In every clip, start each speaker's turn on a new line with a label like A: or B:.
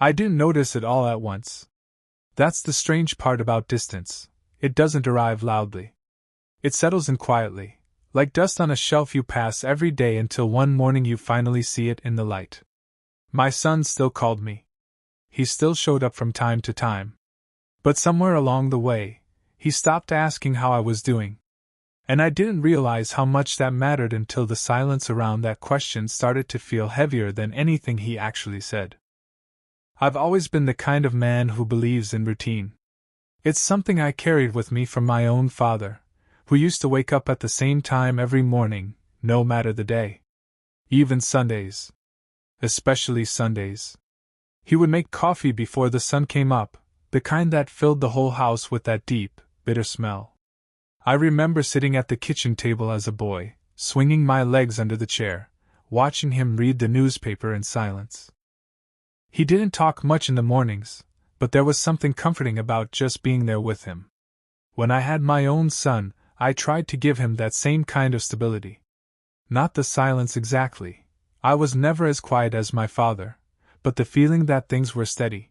A: I didn't notice it all at once. That's the strange part about distance. It doesn't arrive loudly. It settles in quietly, like dust on a shelf you pass every day until one morning you finally see it in the light. My son still called me. He still showed up from time to time. But somewhere along the way, he stopped asking how I was doing. And I didn't realize how much that mattered until the silence around that question started to feel heavier than anything he actually said. I've always been the kind of man who believes in routine. It's something I carried with me from my own father, who used to wake up at the same time every morning, no matter the day. Even Sundays. Especially Sundays. He would make coffee before the sun came up, the kind that filled the whole house with that deep, bitter smell. I remember sitting at the kitchen table as a boy, swinging my legs under the chair, watching him read the newspaper in silence. He didn't talk much in the mornings, but there was something comforting about just being there with him. When I had my own son, I tried to give him that same kind of stability. Not the silence exactly. I was never as quiet as my father, but the feeling that things were steady.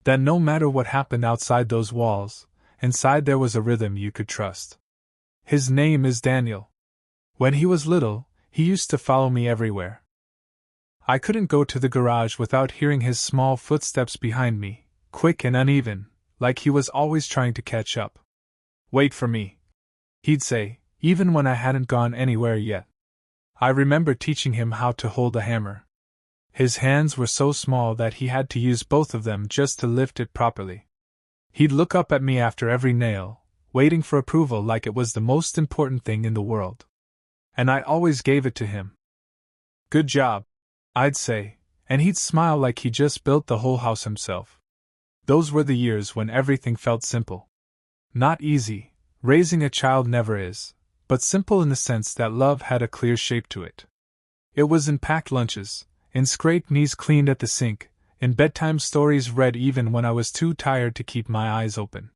A: That no matter what happened outside those walls, inside there was a rhythm you could trust. His name is Daniel. When he was little, he used to follow me everywhere. I couldn't go to the garage without hearing his small footsteps behind me, quick and uneven, like he was always trying to catch up. "Wait for me," he'd say, even when I hadn't gone anywhere yet. I remember teaching him how to hold a hammer. His hands were so small that he had to use both of them just to lift it properly. He'd look up at me after every nail, waiting for approval like it was the most important thing in the world. And I always gave it to him. "Good job," I'd say, and he'd smile like he just built the whole house himself. Those were the years when everything felt simple. Not easy, raising a child never is, but simple in the sense that love had a clear shape to it. It was in packed lunches, in scraped knees cleaned at the sink, in bedtime stories read even when I was too tired to keep my eyes open.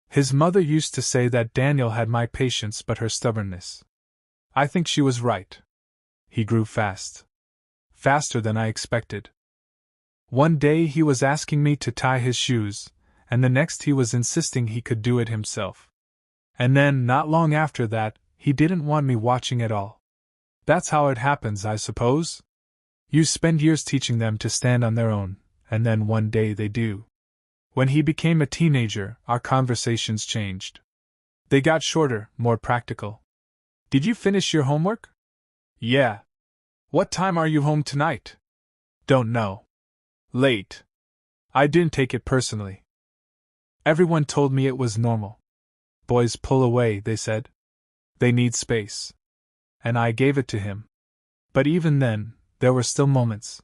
A: His mother used to say that Daniel had my patience but her stubbornness. I think she was right. He grew fast. Faster than I expected. One day he was asking me to tie his shoes, and the next he was insisting he could do it himself. And then, not long after that, he didn't want me watching at all. That's how it happens, I suppose. You spend years teaching them to stand on their own, and then one day they do. When he became a teenager, our conversations changed. They got shorter, more practical. "Did you finish your homework?" "Yeah." "What time are you home tonight?" "Don't know." "Late." I didn't take it personally. Everyone told me it was normal. Boys pull away, they said. They need space. And I gave it to him. But even then, there were still moments.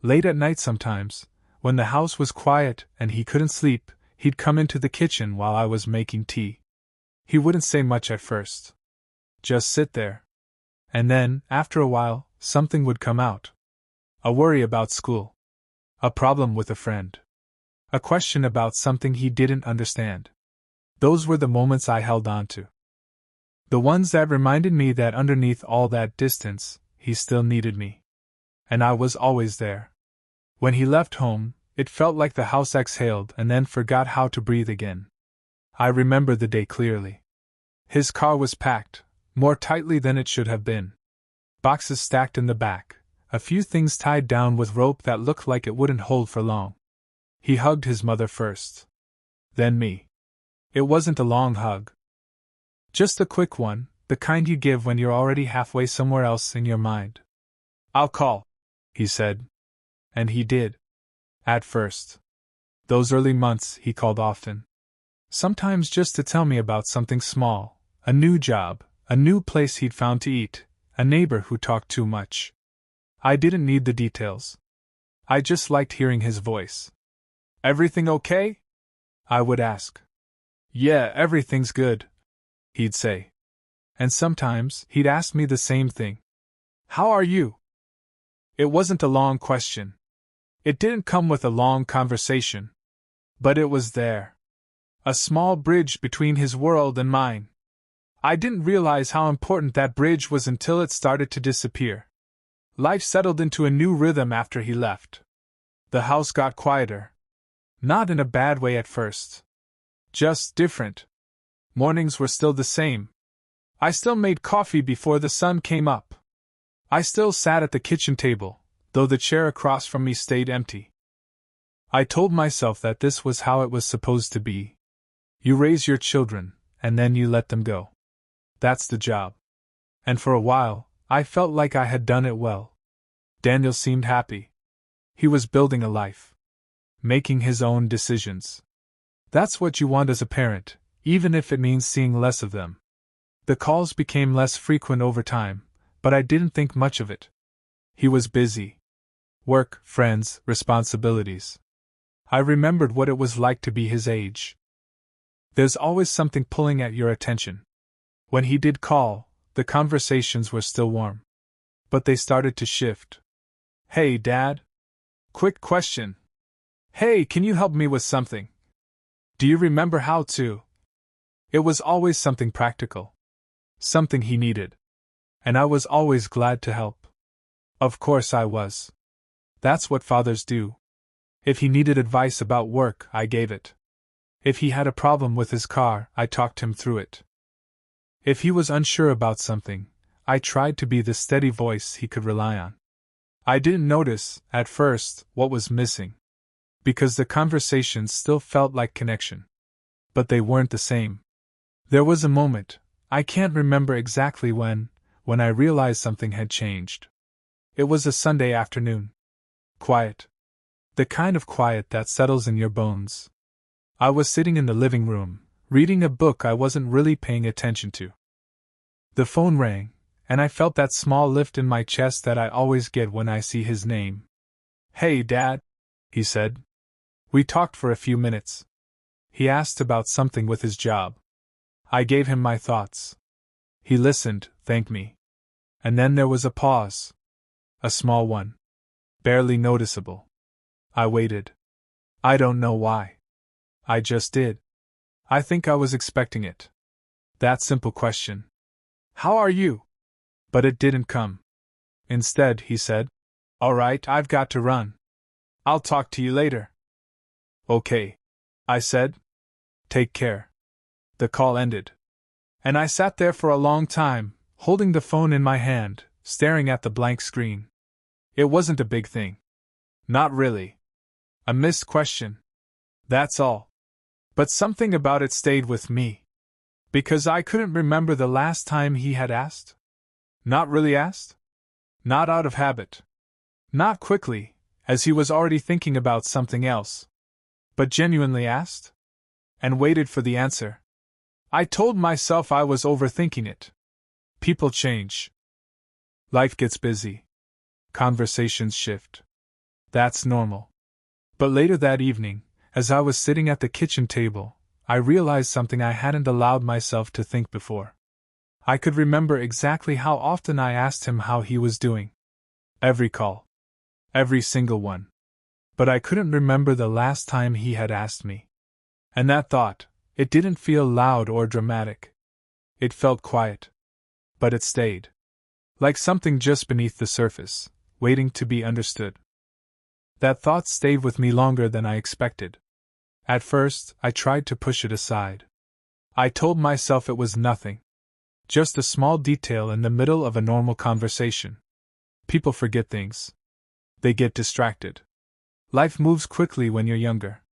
A: Late at night sometimes, when the house was quiet and he couldn't sleep, he'd come into the kitchen while I was making tea. He wouldn't say much at first. Just sit there. And then, after a while, something would come out. A worry about school. A problem with a friend. A question about something he didn't understand. Those were the moments I held on to. The ones that reminded me that underneath all that distance, he still needed me. And I was always there. When he left home, it felt like the house exhaled and then forgot how to breathe again. I remember the day clearly. His car was packed, more tightly than it should have been. Boxes stacked in the back, a few things tied down with rope that looked like it wouldn't hold for long. He hugged his mother first. Then me. It wasn't a long hug. Just a quick one, the kind you give when you're already halfway somewhere else in your mind. "I'll call," he said. And he did. At first. Those early months, he called often. Sometimes just to tell me about something small, a new job, a new place he'd found to eat, a neighbor who talked too much. I didn't need the details. I just liked hearing his voice. "Everything okay?" I would ask. "Yeah, everything's good," he'd say. And sometimes he'd ask me the same thing. "How are you?" It wasn't a long question. It didn't come with a long conversation. But it was there. A small bridge between his world and mine. I didn't realize how important that bridge was until it started to disappear. Life settled into a new rhythm after he left. The house got quieter. Not in a bad way at first. Just different. Mornings were still the same. I still made coffee before the sun came up. I still sat at the kitchen table, though the chair across from me stayed empty. I told myself that this was how it was supposed to be. You raise your children, and then you let them go. That's the job. And for a while, I felt like I had done it well. Daniel seemed happy. He was building a life. Making his own decisions. That's what you want as a parent, even if it means seeing less of them. The calls became less frequent over time, but I didn't think much of it. He was busy. Work, friends, responsibilities. I remembered what it was like to be his age. There's always something pulling at your attention. When he did call, the conversations were still warm. But they started to shift. Hey, Dad? Quick question. Hey, can you help me with something? Do you remember how to? It was always something practical. Something he needed. And I was always glad to help. Of course I was. That's what fathers do. If he needed advice about work, I gave it. If he had a problem with his car, I talked him through it. If he was unsure about something, I tried to be the steady voice he could rely on. I didn't notice, at first, what was missing. Because the conversations still felt like connection. But they weren't the same. There was a moment, I can't remember exactly when I realized something had changed. It was a Sunday afternoon. Quiet. The kind of quiet that settles in your bones. I was sitting in the living room, reading a book I wasn't really paying attention to. The phone rang, and I felt that small lift in my chest that I always get when I see his name. Hey, Dad, he said. We talked for a few minutes. He asked about something with his job. I gave him my thoughts. He listened, thanked me. And then there was a pause. A small one. Barely noticeable. I waited. I don't know why. I just did. I think I was expecting it. That simple question. How are you? But it didn't come. Instead, he said, All right, I've got to run. I'll talk to you later. Okay, I said. Take care. The call ended. And I sat there for a long time, holding the phone in my hand, staring at the blank screen. It wasn't a big thing. Not really. A missed question. That's all. But something about it stayed with me. Because I couldn't remember the last time he had asked. Not really asked? Not out of habit. Not quickly, as he was already thinking about something else. But genuinely asked? And waited for the answer. I told myself I was overthinking it. People change. Life gets busy. Conversations shift. That's normal. But later that evening, as I was sitting at the kitchen table, I realized something I hadn't allowed myself to think before. I could remember exactly how often I asked him how he was doing. Every call. Every single one. But I couldn't remember the last time he had asked me. And that thought, it didn't feel loud or dramatic. It felt quiet. But it stayed. Like something just beneath the surface, waiting to be understood. That thought stayed with me longer than I expected. At first, I tried to push it aside. I told myself it was nothing. Just a small detail in the middle of a normal conversation. People forget things. They get distracted. Life moves quickly when you're younger.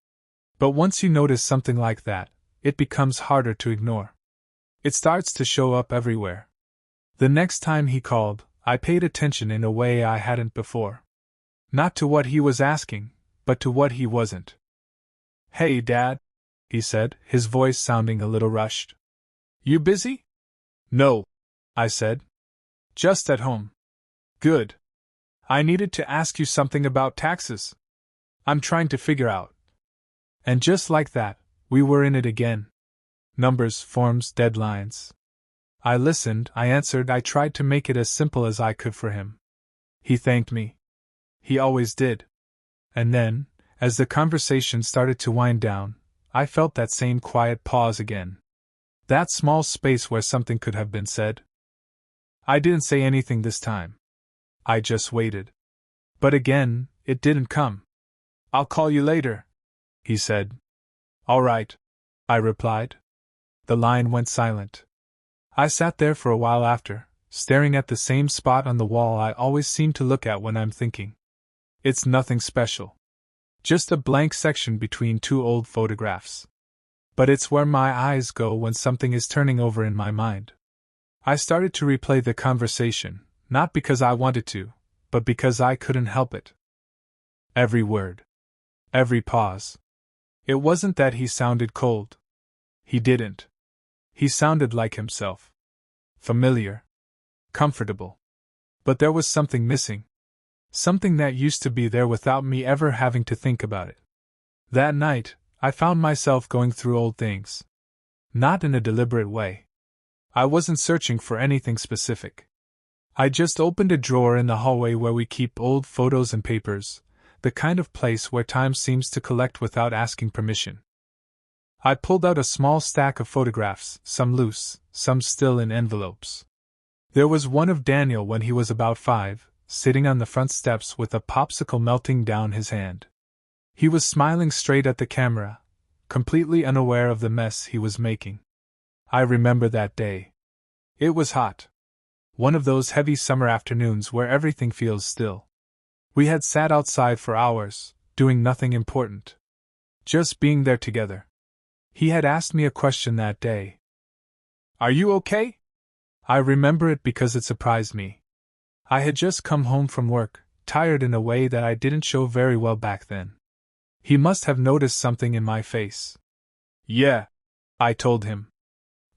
A: But once you notice something like that, it becomes harder to ignore. It starts to show up everywhere. The next time he called, I paid attention in a way I hadn't before. Not to what he was asking, but to what he wasn't. Hey, Dad, he said, his voice sounding a little rushed. You busy? No, I said. Just at home. Good. I needed to ask you something about taxes. I'm trying to figure out. And just like that, we were in it again. Numbers, forms, deadlines. I listened, I answered, I tried to make it as simple as I could for him. He thanked me. He always did. And then, as the conversation started to wind down, I felt that same quiet pause again. That small space where something could have been said. I didn't say anything this time. I just waited. But again, it didn't come. I'll call you later, he said. All right, I replied. The line went silent. I sat there for a while after, staring at the same spot on the wall I always seem to look at when I'm thinking. It's nothing special. Just a blank section between two old photographs. But it's where my eyes go when something is turning over in my mind. I started to replay the conversation, not because I wanted to, but because I couldn't help it. Every word. Every pause. It wasn't that he sounded cold. He didn't. He sounded like himself. Familiar. Comfortable. But there was something missing. Something that used to be there without me ever having to think about it. That night, I found myself going through old things. Not in a deliberate way. I wasn't searching for anything specific. I just opened a drawer in the hallway where we keep old photos and papers, the kind of place where time seems to collect without asking permission. I pulled out a small stack of photographs, some loose, some still in envelopes. There was one of Daniel when he was about 5, sitting on the front steps with a popsicle melting down his hand. He was smiling straight at the camera, completely unaware of the mess he was making. I remember that day. It was hot. One of those heavy summer afternoons where everything feels still. We had sat outside for hours, doing nothing important. Just being there together. He had asked me a question that day. Are you okay? I remember it because it surprised me. I had just come home from work, tired in a way that I didn't show very well back then. He must have noticed something in my face. Yeah, I told him.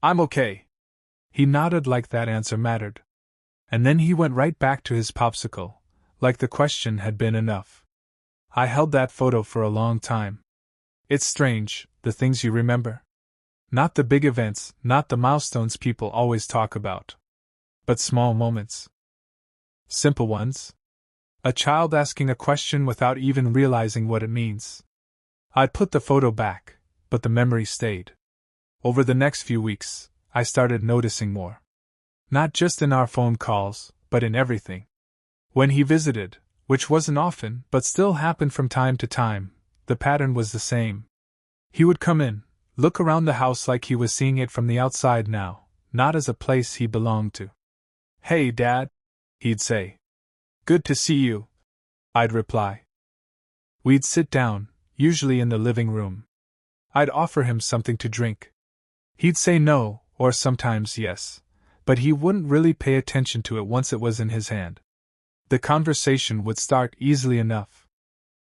A: I'm okay. He nodded like that answer mattered. And then he went right back to his popsicle, like the question had been enough. I held that photo for a long time. It's strange, the things you remember. Not the big events, not the milestones people always talk about. But small moments. Simple ones. A child asking a question without even realizing what it means. I'd put the photo back, but the memory stayed. Over the next few weeks, I started noticing more. Not just in our phone calls, but in everything. When he visited, which wasn't often but still happened from time to time, the pattern was the same. He would come in, look around the house like he was seeing it from the outside now, not as a place he belonged to. Hey, Dad, he'd say. Good to see you, I'd reply. We'd sit down, usually in the living room. I'd offer him something to drink. He'd say no, or sometimes yes, but he wouldn't really pay attention to it once it was in his hand. The conversation would start easily enough.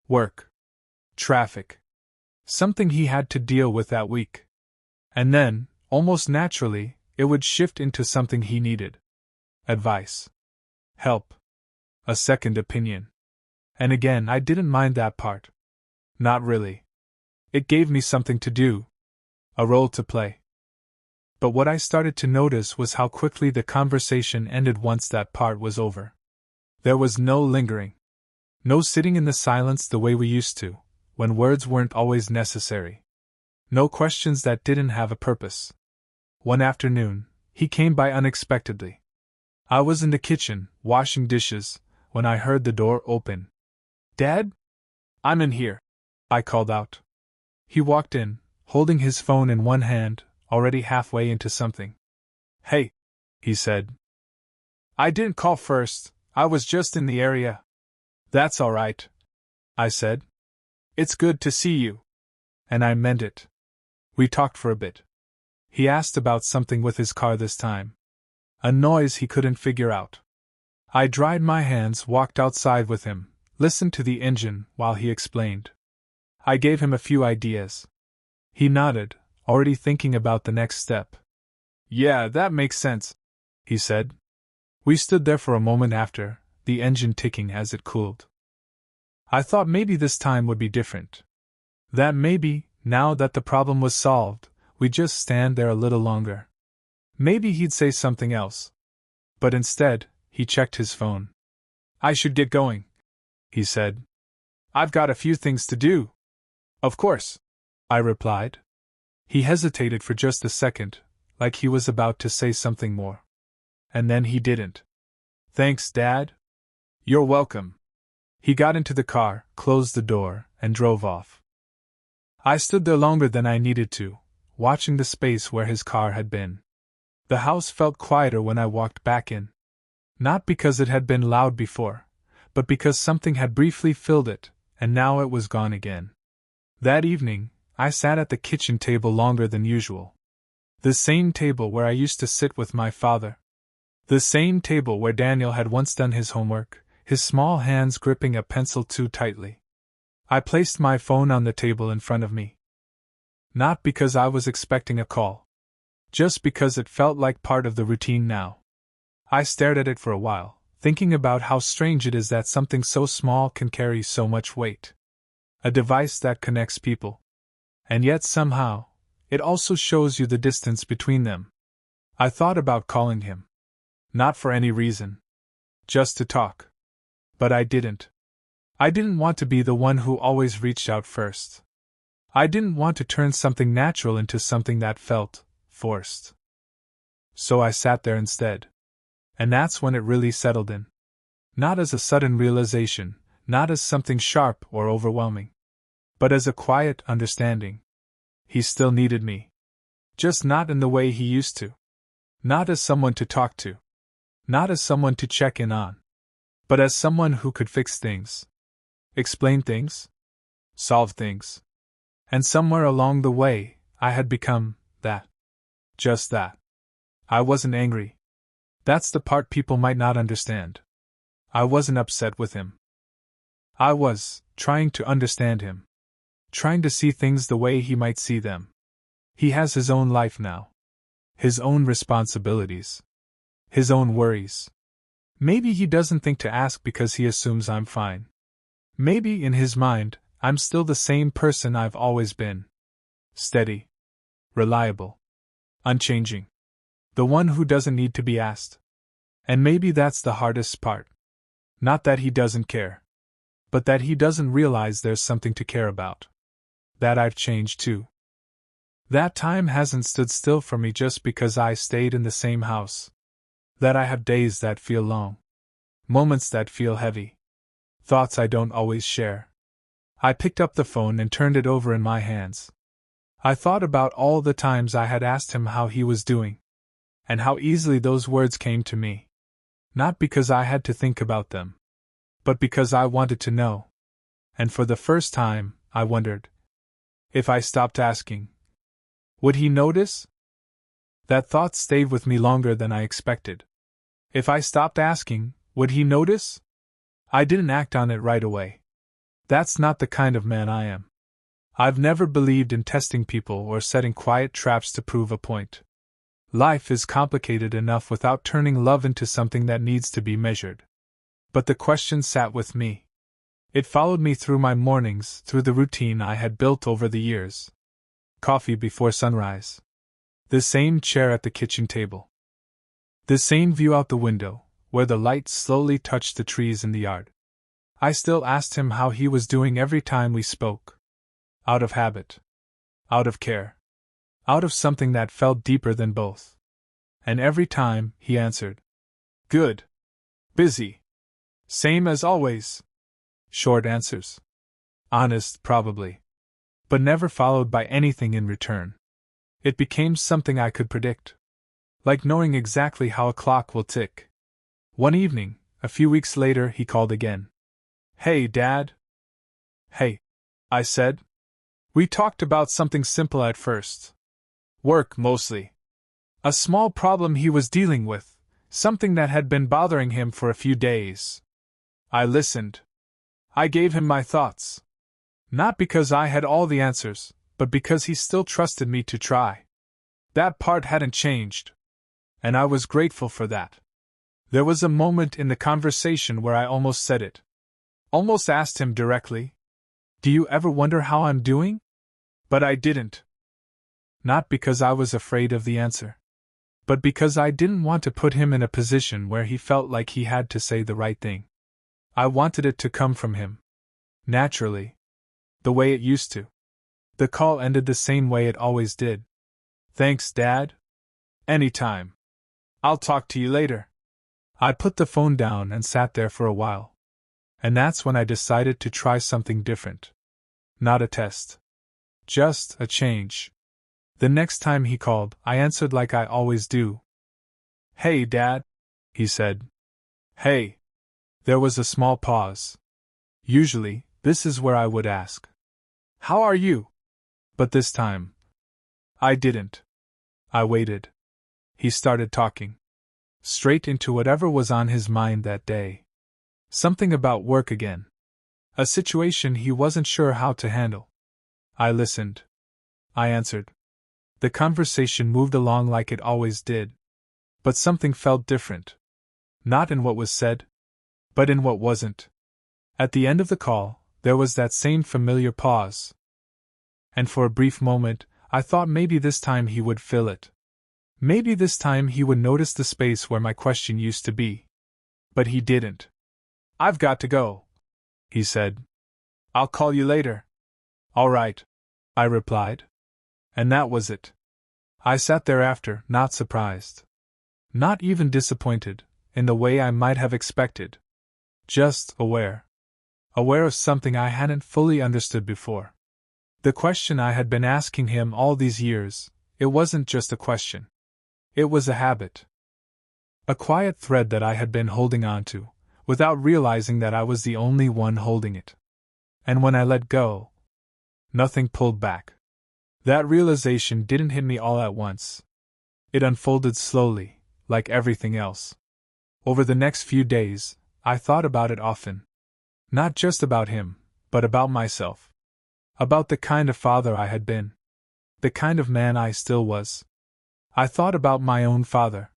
A: Work. Traffic. Something he had to deal with that week. And then, almost naturally, it would shift into something he needed. Advice. Help. A second opinion. And again, I didn't mind that part. Not really. It gave me something to do. A role to play. But what I started to notice was how quickly the conversation ended once that part was over. There was no lingering. No sitting in the silence the way we used to, when words weren't always necessary. No questions that didn't have a purpose. One afternoon, he came by unexpectedly. I was in the kitchen, washing dishes, when I heard the door open. Dad? I'm in here, I called out. He walked in, holding his phone in one hand, already halfway into something. Hey, he said. I didn't call first, I was just in the area. That's all right, I said. It's good to see you. And I meant it. We talked for a bit. He asked about something with his car this time. A noise he couldn't figure out. I dried my hands, walked outside with him, listened to the engine while he explained. I gave him a few ideas. He nodded, already thinking about the next step. Yeah, that makes sense, he said. We stood there for a moment after, the engine ticking as it cooled. I thought maybe this time would be different. That maybe, now that the problem was solved, we'd just stand there a little longer. Maybe he'd say something else. But instead, he checked his phone. I should get going, he said. I've got a few things to do. Of course, I replied. He hesitated for just a second, like he was about to say something more. And then he didn't. Thanks, Dad. You're welcome. He got into the car, closed the door, and drove off. I stood there longer than I needed to, watching the space where his car had been. The house felt quieter when I walked back in. Not because it had been loud before, but because something had briefly filled it, and now it was gone again. That evening, I sat at the kitchen table longer than usual. The same table where I used to sit with my father. The same table where Daniel had once done his homework, his small hands gripping a pencil too tightly. I placed my phone on the table in front of me. Not because I was expecting a call. Just because it felt like part of the routine now. I stared at it for a while, thinking about how strange it is that something so small can carry so much weight. A device that connects people. And yet somehow, it also shows you the distance between them. I thought about calling him. Not for any reason. Just to talk. But I didn't. I didn't want to be the one who always reached out first. I didn't want to turn something natural into something that felt forced. So I sat there instead. And that's when it really settled in. Not as a sudden realization, not as something sharp or overwhelming, but as a quiet understanding. He still needed me. Just not in the way he used to. Not as someone to talk to. Not as someone to check in on. But as someone who could fix things. Explain things. Solve things. And somewhere along the way, I had become that. Just that. I wasn't angry. That's the part people might not understand. I wasn't upset with him. I was trying to understand him. Trying to see things the way he might see them. He has his own life now. His own responsibilities. His own worries. Maybe he doesn't think to ask because he assumes I'm fine. Maybe in his mind, I'm still the same person I've always been. Steady. Reliable. Unchanging. The one who doesn't need to be asked. And maybe that's the hardest part. Not that he doesn't care. But that he doesn't realize there's something to care about. That I've changed too. That time hasn't stood still for me just because I stayed in the same house. That I have days that feel long. Moments that feel heavy. Thoughts I don't always share. I picked up the phone and turned it over in my hands. I thought about all the times I had asked him how he was doing. And how easily those words came to me. Not because I had to think about them. But because I wanted to know. And for the first time, I wondered. If I stopped asking, would he notice? That thought stayed with me longer than I expected. If I stopped asking, would he notice? I didn't act on it right away. That's not the kind of man I am. I've never believed in testing people or setting quiet traps to prove a point. Life is complicated enough without turning love into something that needs to be measured. But the question sat with me. It followed me through my mornings, through the routine I had built over the years. Coffee before sunrise. The same chair at the kitchen table. The same view out the window, where the light slowly touched the trees in the yard. I still asked him how he was doing every time we spoke. Out of habit. Out of care. Out of something that felt deeper than both. And every time, he answered. Good. Busy. Same as always. Short answers. Honest, probably. But never followed by anything in return. It became something I could predict. Like knowing exactly how a clock will tick. One evening, a few weeks later, he called again. Hey, Dad. Hey, I said. We talked about something simple at first. Work, mostly. A small problem he was dealing with, something that had been bothering him for a few days. I listened. I gave him my thoughts. Not because I had all the answers, but because he still trusted me to try. That part hadn't changed. And I was grateful for that. There was a moment in the conversation where I almost said it. Almost asked him directly. Do you ever wonder how I'm doing? But I didn't. Not because I was afraid of the answer. But because I didn't want to put him in a position where he felt like he had to say the right thing. I wanted it to come from him. Naturally. The way it used to. The call ended the same way it always did. Thanks, Dad. Anytime. I'll talk to you later. I put the phone down and sat there for a while. And that's when I decided to try something different. Not a test. Just a change. The next time he called, I answered like I always do. "Hey, Dad," he said. "Hey." There was a small pause. Usually, this is where I would ask, "How are you?" But this time, I didn't. I waited. He started talking. Straight into whatever was on his mind that day. Something about work again. A situation he wasn't sure how to handle. I listened. I answered. The conversation moved along like it always did. But something felt different. Not in what was said, but in what wasn't. At the end of the call, there was that same familiar pause. And for a brief moment, I thought maybe this time he would fill it. Maybe this time he would notice the space where my question used to be. But he didn't. "I've got to go," he said. "I'll call you later." "All right," I replied. And that was it. I sat there after, not surprised. Not even disappointed, in the way I might have expected. Just aware. Aware of something I hadn't fully understood before. The question I had been asking him all these years, it wasn't just a question. It was a habit. A quiet thread that I had been holding on to, without realizing that I was the only one holding it. And when I let go, nothing pulled back. That realization didn't hit me all at once. It unfolded slowly, like everything else. Over the next few days, I thought about it often. Not just about him, but about myself. About the kind of father I had been. The kind of man I still was. I thought about my own father.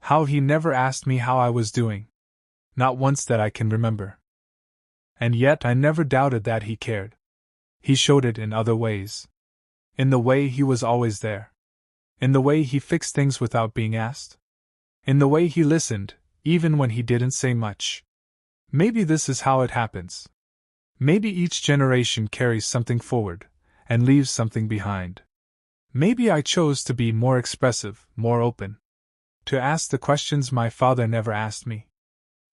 A: How he never asked me how I was doing. Not once that I can remember. And yet I never doubted that he cared. He showed it in other ways. In the way he was always there. In the way he fixed things without being asked. In the way he listened, even when he didn't say much. Maybe this is how it happens. Maybe each generation carries something forward, and leaves something behind. Maybe I chose to be more expressive, more open. To ask the questions my father never asked me.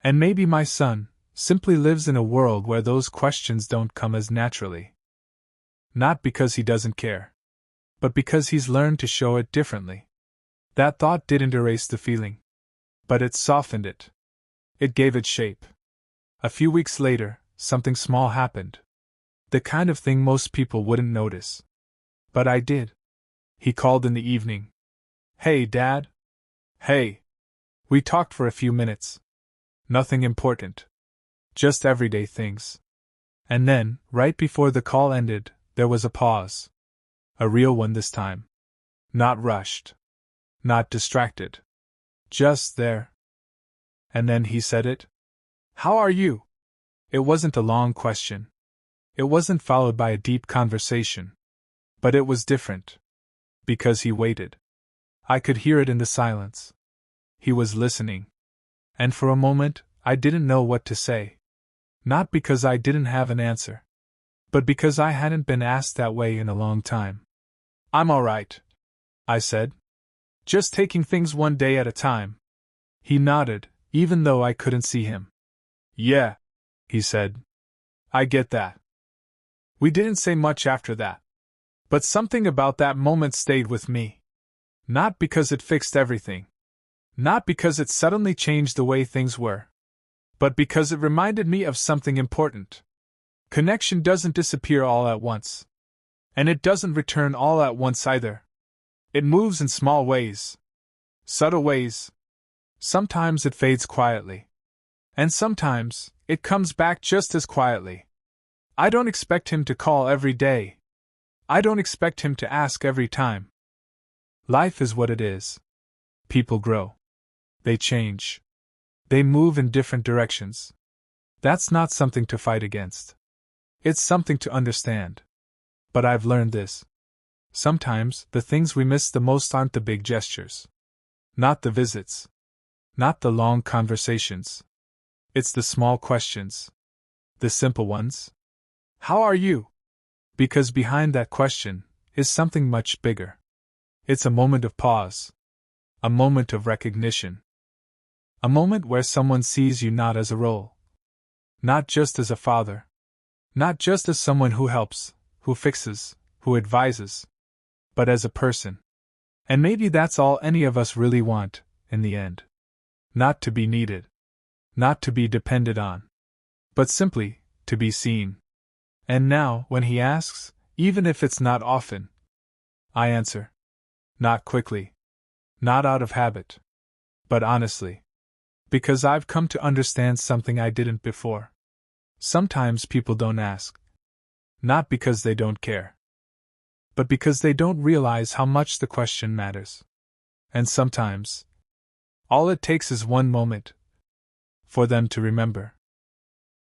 A: And maybe my son simply lives in a world where those questions don't come as naturally. Not because he doesn't care, but because he's learned to show it differently. That thought didn't erase the feeling, but it softened it. It gave it shape. A few weeks later, something small happened. The kind of thing most people wouldn't notice. But I did. He called in the evening. "Hey, Dad." "Hey." We talked for a few minutes. Nothing important. Just everyday things. And then, right before the call ended, there was a pause. A real one this time. Not rushed. Not distracted. Just there. And then he said it. "How are you?" It wasn't a long question. It wasn't followed by a deep conversation. But it was different. Because he waited. I could hear it in the silence. He was listening. And for a moment, I didn't know what to say. Not because I didn't have an answer. But because I hadn't been asked that way in a long time. "I'm all right," I said. "Just taking things one day at a time." He nodded, even though I couldn't see him. "Yeah," he said. "I get that." We didn't say much after that. But something about that moment stayed with me. Not because it fixed everything. Not because it suddenly changed the way things were. But because it reminded me of something important. Connection doesn't disappear all at once. And it doesn't return all at once either. It moves in small ways. Subtle ways. Sometimes it fades quietly. And sometimes, it comes back just as quietly. I don't expect him to call every day. I don't expect him to ask every time. Life is what it is. People grow. They change. They move in different directions. That's not something to fight against. It's something to understand. But I've learned this. Sometimes, the things we miss the most aren't the big gestures. Not the visits. Not the long conversations. It's the small questions. The simple ones. How are you? Because behind that question is something much bigger. It's a moment of pause. A moment of recognition. A moment where someone sees you not as a role, Not just as a father. Not just as someone who helps, who fixes, who advises. But as a person. And maybe that's all any of us really want, in the end. Not to be needed. Not to be depended on. But simply, to be seen. And now, when he asks, even if it's not often, I answer. Not quickly. Not out of habit. But honestly. Because I've come to understand something I didn't before. Sometimes people don't ask. Not because they don't care. But because they don't realize how much the question matters. And sometimes, all it takes is one moment for them to remember.